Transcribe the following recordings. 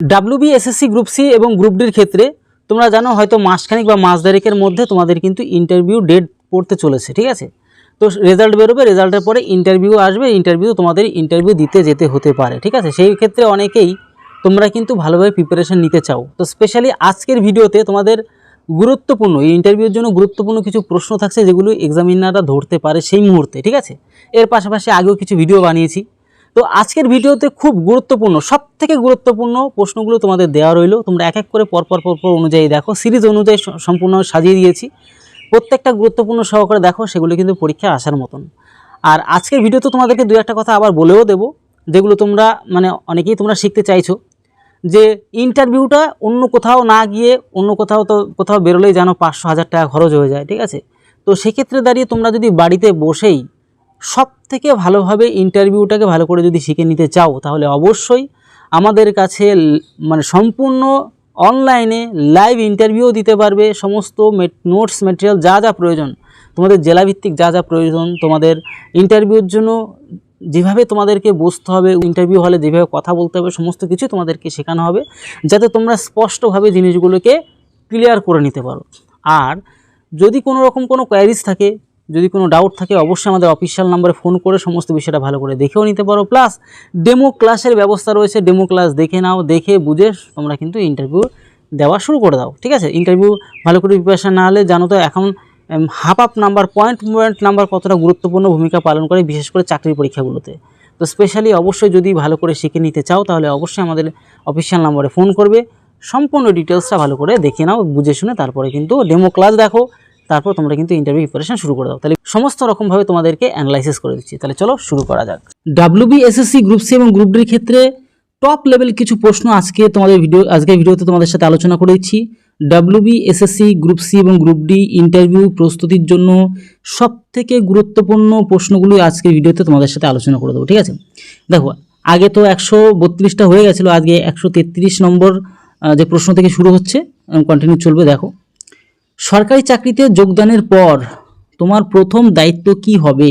WBSSC group C এবং group ডির ক্ষেত্রে তোমরা জানো হয়তো মাসখানেক বা মাস দেড়েকের মধ্যে তোমাদের কিন্তু ইন্টারভিউ ডেট পড়তে চলেছে, ঠিক আছে। তো রেজাল্ট বেরোবে, রেজাল্টের পরে ইন্টারভিউ আসবে, তোমাদের ইন্টারভিউ দিতে যেতে হতে পারে, ঠিক আছে। সেই ক্ষেত্রে অনেকেই তোমরা কিন্তু ভালোভাবে প্রিপারেশন নিতে চাও। তো স্পেশালি আজকের ভিডিওতে তোমাদের গুরুত্বপূর্ণ এই ইন্টারভিউর জন্য গুরুত্বপূর্ণ কিছু প্রশ্ন থাকছে যেগুলো এক্সামিনাররা ধরতে পারে সেই মুহূর্তে, ঠিক আছে। এর পাশাপাশি আগেও কিছু ভিডিও বানিয়েছি। তো আজকের ভিডিওতে খুব গুরুত্বপূর্ণ, সবথেকে গুরুত্বপূর্ণ প্রশ্নগুলো তোমাদের দেওয়া রইলো। তোমরা এক এক করে পরপর অনুযায়ী দেখো, সিরিজ অনুযায়ী সম্পূর্ণ সাজিয়ে দিয়েছি। প্রত্যেকটা গুরুত্বপূর্ণ সহকারে দেখো, সেগুলো কিন্তু পরীক্ষায় আসার মতন। আর আজকের ভিডিওতে তোমাদেরকে দু একটা কথা আবার বলেও দেবো, যেগুলো তোমরা অনেকেই তোমরা শিখতে চাইছো, যে ইন্টারভিউটা অন্য কোথাও না গিয়ে অন্য কোথাও বেরোলেই যেন 500-1000 টাকা খরচ হয়ে যায়, ঠিক আছে। তো সেক্ষেত্রে দাঁড়িয়ে তোমরা যদি বাড়িতে বসেই সব থেকে ভালোভাবে ইন্টারভিউটাকে ভালো করে যদি শিখে নিতে চাও, তাহলে অবশ্যই আমাদের কাছে সম্পূর্ণ অনলাইনে লাইভ ইন্টারভিউ দিতে পারবে। সমস্ত নোটস ম্যাটেরিয়াল যা যা প্রয়োজন, তোমাদের জেলাভিত্তিক যা যা প্রয়োজন, তোমাদের ইন্টারভিউর জন্য যেভাবে তোমাদেরকে বসতে হবে, ইন্টারভিউ হলে যেভাবে কথা বলতে হবে, সমস্ত কিছু তোমাদেরকে শেখানো হবে, যাতে তোমরা স্পষ্টভাবে জিনিসগুলোকে ক্লিয়ার করে নিতে পারো। আর যদি কোনো রকম কোনো কোয়ারিজ থাকে, যদি কোনো ডাউট থাকে, অবশ্যই আমাদের অফিসিয়াল নাম্বারে ফোন করে সমস্ত বিষয়টা ভালো করে দেখেও নিতে পারো। প্লাস ডেমো ক্লাসের ব্যবস্থা রয়েছে, ডেমো ক্লাস দেখে নাও, দেখে বুঝে তোমরা কিন্তু ইন্টারভিউ দেওয়া শুরু করে দাও, ঠিক আছে। ইন্টারভিউ ভালো করে প্রিপারেশন না হলে জানো তো এখন হাফ নাম্বার, পয়েন্ট নাম্বার কতটা গুরুত্বপূর্ণ ভূমিকা পালন করে, বিশেষ করে চাকরির পরীক্ষাগুলোতে। তো স্পেশালি অবশ্যই যদি ভালো করে শিখে নিতে চাও, তাহলে অবশ্যই আমাদের অফিসিয়াল নাম্বারে ফোন করবে। সম্পূর্ণ ডিটেলসটা ভালো করে দেখে নাও, বুঝে শুনে তারপরে কিন্তু ডেমো ক্লাস দেখো, তারপর তোমরা কিন্তু ইন্টারভিউ প্রিপারেশন শুরু করে দাও। তাহলে সমস্ত রকমভাবে তোমাদেরকে অ্যানালাইসিস করে দিচ্ছি। তাহলে চলো শুরু করা যাক। WBSSC গ্রুপ সি এবং গ্রুপ ডির ক্ষেত্রে টপ লেভেল কিছু প্রশ্ন আজকের ভিডিওতে তোমাদের সাথে আলোচনা করে দিচ্ছি। WBSSC গ্রুপ সি এবং গ্রুপ ডি ইন্টারভিউ প্রস্তুতির জন্য সবথেকে গুরুত্বপূর্ণ প্রশ্নগুলো আজকের ভিডিওতে তোমাদের সাথে আলোচনা করে দেবো, ঠিক আছে। দেখো, আগে তো 132টা হয়ে গেছিলো, আজকে 133 নম্বর যে প্রশ্ন থেকে শুরু হচ্ছে, কন্টিনিউ চলবে। দেখো, সরকারি চাকরিতে যোগদানের পর তোমার প্রথম দায়িত্ব কি হবে?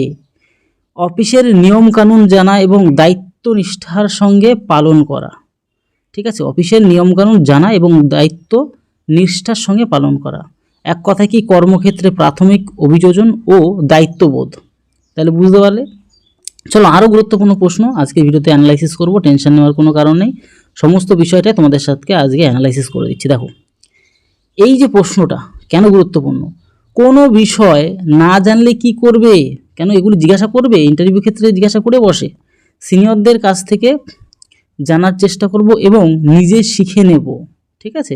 অফিসের নিয়মকানুন জানা এবং দায়িত্ব নিষ্ঠার সঙ্গে পালন করা, ঠিক আছে। অফিসের নিয়মকানুন জানা এবং দায়িত্ব নিষ্ঠার সঙ্গে পালন করা, এক কথায় কি কর্মক্ষেত্রে প্রাথমিক অভিযোজন ও দায়িত্ববোধ। তাহলে বুঝতে পারলে। চলো আরও গুরুত্বপূর্ণ প্রশ্ন আজকে ভিডিওতে অ্যানালাইসিস করব, টেনশন নেওয়ার কোনো কারণ নেই। সমস্ত বিষয়টাই তোমাদের সাথে আজকে অ্যানালাইসিস করে দিচ্ছি। দেখো, এই যে প্রশ্নটা কেন গুরুত্বপূর্ণ, কোনো বিষয় না জানলে কি করবে, কেন এগুলো জিজ্ঞাসা করবে, ইন্টারভিউ ক্ষেত্রে জিজ্ঞাসা করে বসে। সিনিয়রদের কাছ থেকে জানার চেষ্টা করব এবং নিজে শিখে নেব, ঠিক আছে।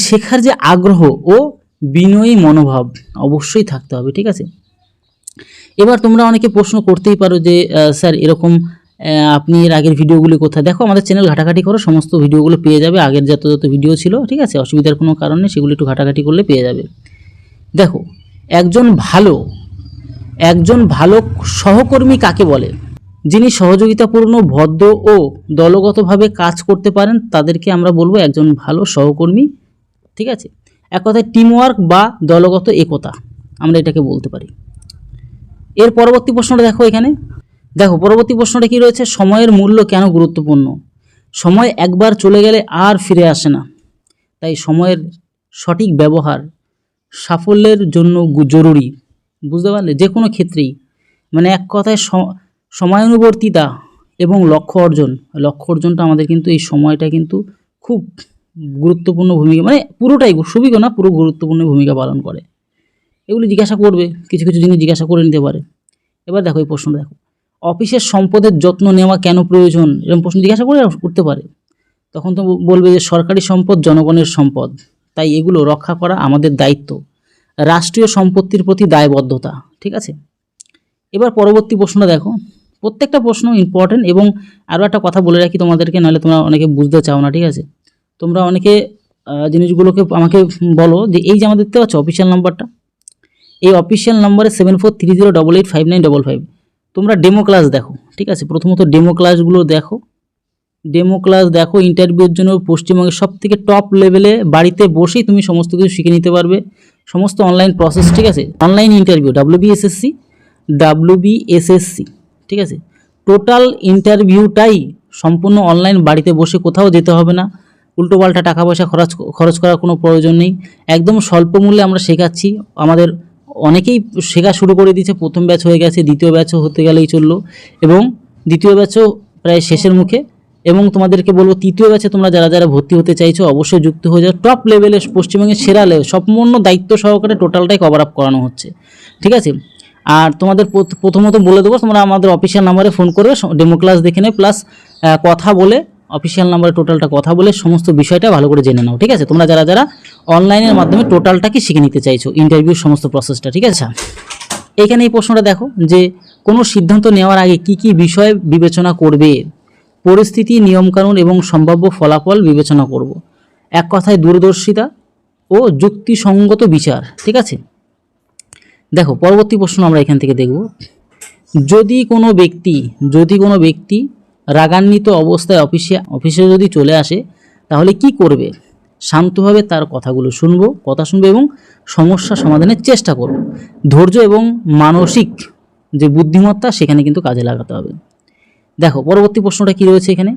শেখার যে আগ্রহ ও বিনয়ী মনোভাব অবশ্যই থাকতে হবে, ঠিক আছে। এবার তোমরা অনেকে প্রশ্ন করতেই পারো যে স্যার এরকম আপনি এর আগের ভিডিওগুলি কোথায়? দেখো, আমাদের চ্যানেল ঘাটাঘাটি করো, সমস্ত ভিডিওগুলো পেয়ে যাবে, আগের যত ভিডিও ছিল, ঠিক আছে। অসুবিধার কোনো কারণ নেই, সেগুলো একটু ঘাটাঘাটি করলে পেয়ে যাবে। দেখো, একজন ভালো সহকর্মী কাকে বলে? যিনি সহযোগিতাপূর্ণ, ভদ্র ও দলগতভাবে কাজ করতে পারেন, তাদেরকে আমরা বলবো একজন ভালো সহকর্মী, ঠিক আছে। এক কথায় টিমওয়ার্ক বা দলগত একতা আমরা এটাকে বলতে পারি। এর পরবর্তী প্রশ্নটা দেখো, এখানে দেখো পরবর্তী প্রশ্নটা কি রয়েছে, সময়ের মূল্য কেন গুরুত্বপূর্ণ? সময় একবার চলে গেলে আর ফিরে আসে না, তাই সময়ের সঠিক ব্যবহার সাফল্যের জন্য জরুরি। বুঝতে পারলে? যে কোনো ক্ষেত্রেই এক কথায় সময়ানুবর্তিতা এবং লক্ষ্য অর্জনটা আমাদের কিন্তু এই সময়টা কিন্তু খুব গুরুত্বপূর্ণ ভূমিকা, পুরোটাই পুরো গুরুত্বপূর্ণ ভূমিকা পালন করে। এগুলি জিজ্ঞাসা করবে, কিছু কিছু জিনিস জিজ্ঞাসা করে নিতে পারে। এবার দেখো এই প্রশ্নটা, দেখো, অফিসের সম্পদের যত্ন নেওয়া কেন প্রয়োজন? এরকম প্রশ্ন জিজ্ঞাসা করতে পারে। তখন তো বলবে যে সরকারি সম্পদ জনগণের সম্পদ, তাই এগুলো রক্ষা করা আমাদের দায়িত্ব। রাষ্ট্রীয় সম্পত্তির প্রতি দায়বদ্ধতা, ঠিক আছে। এবার পরবর্তী প্রশ্নটা দেখো, প্রত্যেকটা প্রশ্ন ইম্পর্টেন্ট। এবং আরও একটা কথা বলে রাখি তোমাদেরকে, নাহলে তোমরা অনেকে বুঝতে চাও না, ঠিক আছে। তোমরা অনেকে জিনিসগুলোকে আমাকে বলো যে এই যে আমাদের দেখতে পাচ্ছ অফিসিয়াল নাম্বারটা, এই অফিসিয়াল নাম্বারে 7430885955। তোমরা ডেমো ক্লাস দেখো, ঠিক আছে। প্রথমত ডেমো ক্লাসগুলো দেখো। ইন্টারভিউর জন্য পশ্চিমবঙ্গের সবথেকে টপ লেভেলে বাড়িতে বসেই তুমি সমস্ত কিছু শিখে নিতে পারবে, সমস্ত অনলাইন প্রসেস, ঠিক আছে। অনলাইন ইন্টারভিউ WBSSC, ঠিক আছে। টোটাল ইন্টারভিউটাই সম্পূর্ণ অনলাইন, বাড়িতে বসে কোথাও যেতে হবে না, উল্টোপাল্টা টাকা পয়সা খরচ করার কোনো প্রয়োজন নেই। একদম স্বল্প মূল্যে আমরা শেখাচ্ছি। আমাদের অনেকেই শেখা শুরু করে দিয়েছে, প্রথম ব্যাচ হয়ে গেছে, দ্বিতীয় ব্যাচও হতে গেলেই চললো এবং দ্বিতীয় ব্যাচও প্রায় শেষের মুখে। এবং তোমাদেরকে বলবো তৃতীয় ব্যাচে তোমরা যারা যারা ভর্তি হতে চাইছো অবশ্যই যুক্ত হয়ে যাও। টপ লেভেলে, পশ্চিমবঙ্গের সেরা লেভেল, সম্পূর্ণ দায়িত্ব সহকারে টোটালটাই কভার আপ করানো হচ্ছে, ঠিক আছে। আর তোমাদের প্রথমত বলে দেবো, তোমরা আমাদের অফিসিয়াল নাম্বারে ফোন করবে, ডেমো ক্লাস দেখে নেবে, প্লাস কথা বলে অফিসিয়াল নাম্বারে টোটালটা কথা বলে সমস্ত বিষয়টা ভালো করে জেনে নাও, ঠিক আছে। তোমরা যারা যারা অনলাইনের মাধ্যমে টোটালটাকে শিখে নিতে চাইছো, ইন্টারভিউর সমস্ত প্রসেসটা, ঠিক আছে। এখানে এই প্রশ্নটা দেখো যে কোনো সিদ্ধান্ত নেওয়ার আগে কি কি বিষয় বিবেচনা করবে। পরিস্থিতি, নিয়মকানুন এবং সম্ভাব্য ফলাফল বিবেচনা করব। এক কথায় দূরদর্শিতা ও যুক্তিসঙ্গত বিচার, ঠিক আছে। দেখো পরবর্তী প্রশ্ন আমরা এখান থেকে দেখব, যদি কোনো ব্যক্তি রাগান্বিত অবস্থায় অফিসে যদি চলে আসে তাহলে কি করবে। শান্তভাবে তার কথাগুলো কথা শুনবে এবং সমস্যা সমাধানের চেষ্টা করব। ধৈর্য এবং মানসিক যে বুদ্ধিমত্তা সেখানে কিন্তু কাজে লাগাতে হবে। দেখো পরবর্তী প্রশ্নটা কি রয়েছে এখানে,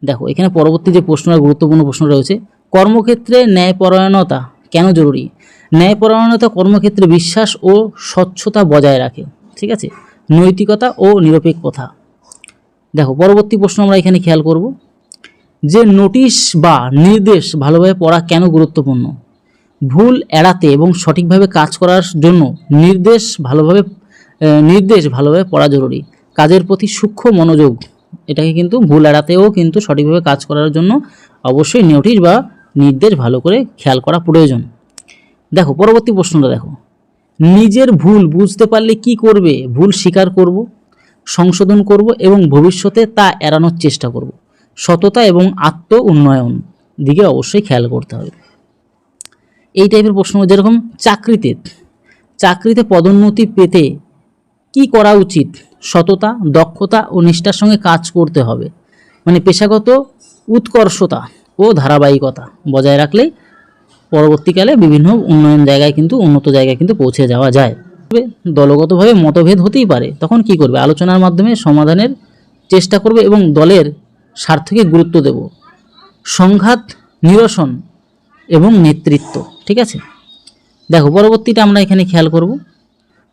দেখো এখানে পরবর্তী যে প্রশ্নটা, গুরুত্বপূর্ণ প্রশ্ন রয়েছে, কর্মক্ষেত্রে ন্যায়পরায়ণতা কেন জরুরি। ন্যায়পরায়ণতা কর্মক্ষেত্রে বিশ্বাস ও স্বচ্ছতা বজায় রাখে, ঠিক আছে, নৈতিকতা ও নিরপেক্ষতা। দেখো পরবর্তী প্রশ্ন আমরা এখানে খেয়াল করব যে নোটিশ বা নির্দেশ ভালোভাবে পড়া কেন গুরুত্বপূর্ণ। ভুল এড়াতে এবং সঠিকভাবে কাজ করার জন্য নির্দেশ ভালোভাবে পড়া জরুরি। কাজের প্রতি সূক্ষ্ম মনোযোগ, এটাকে কিন্তু ভুল এড়াতেও কিন্তু সঠিকভাবে কাজ করার জন্য অবশ্যই নোটিশ বা নির্দেশ ভালো করে খেয়াল করা প্রয়োজন। দেখো পরবর্তী প্রশ্নটা দেখো, নিজের ভুল বুঝতে পারলে কি করবে। ভুল স্বীকার করব, সংশোধন করব এবং ভবিষ্যতে তা এড়ানোর চেষ্টা করব। সততা এবং আত্ম উন্নয়ন দিকে অবশ্যই খেয়াল করতে হবে। এই টাইপের প্রশ্ন, যেরকম চাকরিতে পদোন্নতি পেতে কি করা উচিত। সততা, দক্ষতা ও নিষ্ঠার সঙ্গে কাজ করতে হবে, মানে পেশাগত উৎকর্ষতা ও ধারাবাহিকতা বজায় রাখলেই পরবর্তীকালে বিভিন্ন উন্নত জায়গায় কিন্তু পৌঁছে যাওয়া যায়। দলগতভাবে মতভেদ হতেই পারে, তখন কি করবে, আলোচনার মাধ্যমে সমাধানের চেষ্টা করবে এবং দলের স্বার্থকে গুরুত্ব দেব। সংঘাত নিরসন এবং নেতৃত্ব, ঠিক আছে। দেখো পরবর্তীটা আমরা এখানে খেয়াল করব,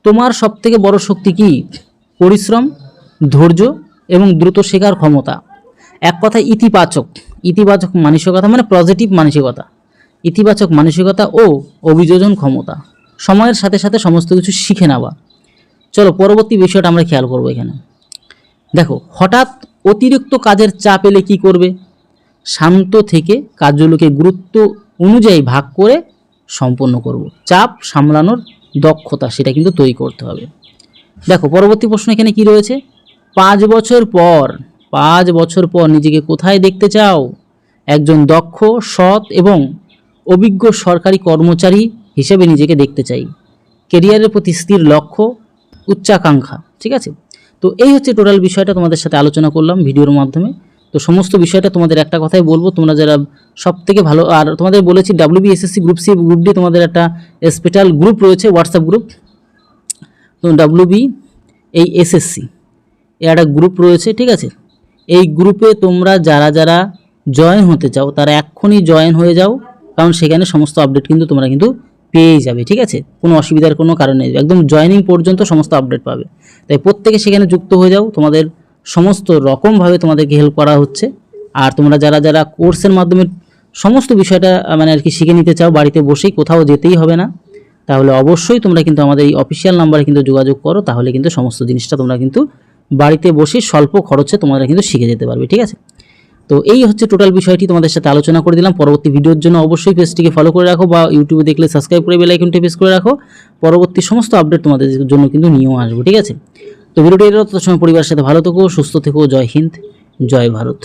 তোমার সবথেকে বড় শক্তি কি। পরিশ্রম, ধৈর্য এবং দ্রুত শেখার ক্ষমতা। এক কথায় ইতিবাচক মানসিকতা, মানে পজিটিভ মানসিকতা, ইতিবাচক মানসিকতা ও অভিযোজন ক্ষমতা। সময়ের সাথে সাথে সমস্ত কিছু শিখে নেওয়া। চলো পরবর্তী বিষয়টা আমরা খেয়াল করব এখানে। দেখো হঠাৎ অতিরিক্ত কাজের চাপ এলে কি করবে। শান্ত থেকে কাজগুলোকে গুরুত্ব অনুযায়ী ভাগ করে সম্পন্ন করব। চাপ সামলানোর দক্ষতা সেটা কিন্তু তৈরি করতে হবে। দেখো পরবর্তী প্রশ্ন এখানে কি রয়েছে, 5 বছর পর নিজেকে কোথায় দেখতে চাও। একজন দক্ষ, সৎ এবং অভিজ্ঞ সরকারি কর্মচারী হিসেবে নিজেকে দেখতে চাই। কেরিয়ারের প্রতি স্থির লক্ষ্য, উচ্চাকাঙ্ক্ষা, ঠিক আছে। তো এই হচ্ছে টোটাল বিষয়টা তোমাদের সাথে আলোচনা করলাম ভিডিওর মাধ্যমে। তো সমস্ত বিষয়টা তোমাদের একটা কথাই বলবো, তোমরা যারা সবথেকে ভালো, আর তোমাদের বলেছি WBSSC group C group D তোমাদের একটা স্পেশাল গ্রুপ রয়েছে, হোয়াটসঅ্যাপ গ্রুপ। তো WBSSC এর একটা গ্রুপ রয়েছে, ঠিক আছে। এই গ্রুপে তোমরা যারা যারা জয়েন হতে চাও তারা এক্ষুনি জয়েন হয়ে যাও, কারণ সেখানে সমস্ত আপডেট কিন্তু তোমরা কিন্তু পেয়ে যাবে, ঠিক আছে। কোনো অসুবিধার কোনো কারণ নেই, একদম জয়েনিং পর্যন্ত সমস্ত আপডেট পাবে। তাই প্রত্যেকে সেখানে যুক্ত হয়ে যাও, তোমাদের সমস্ত রকমভাবে তোমাদেরকে হেল্প করা হচ্ছে। আর তোমরা যারা যারা কোর্সের মাধ্যমে সমস্ত বিষয়টা মানে আর কি শিখে নিতে চাও, বাড়িতে বসেই, কোথাও যেতেই হবে না, তাহলে অবশ্যই তোমরা কিন্তু আমাদের এই অফিসিয়াল নাম্বারে কিন্তু যোগাযোগ করো, তাহলে কিন্তু সমস্ত জিনিসটা তোমরা কিন্তু বাড়িতে বসে স্বল্প খরচে তোমরা কিন্তু শিখে যেতে পারবে, ঠিক আছে। তো এই হচ্ছে টোটাল বিষয়টি তোমাদের সাথে আলোচনা করে দিলাম। পরবর্তী ভিডিওর জন্য অবশ্যই পেজটিকে ফলো করে রাখো, বা ইউটিউবে দেখলে সাবস্ক্রাইব করে বেল আইকনটি প্রেস করে রাখো। পরবর্তী সমস্ত আপডেট তোমাদের জন্য কিন্তু নিয়েও আসবো, ঠিক আছে। তো ভিডিওটি এর সময় পরিবারের সাথে ভালো থেকো, সুস্থ থেকো। জয় হিন্দ, জয় ভারত।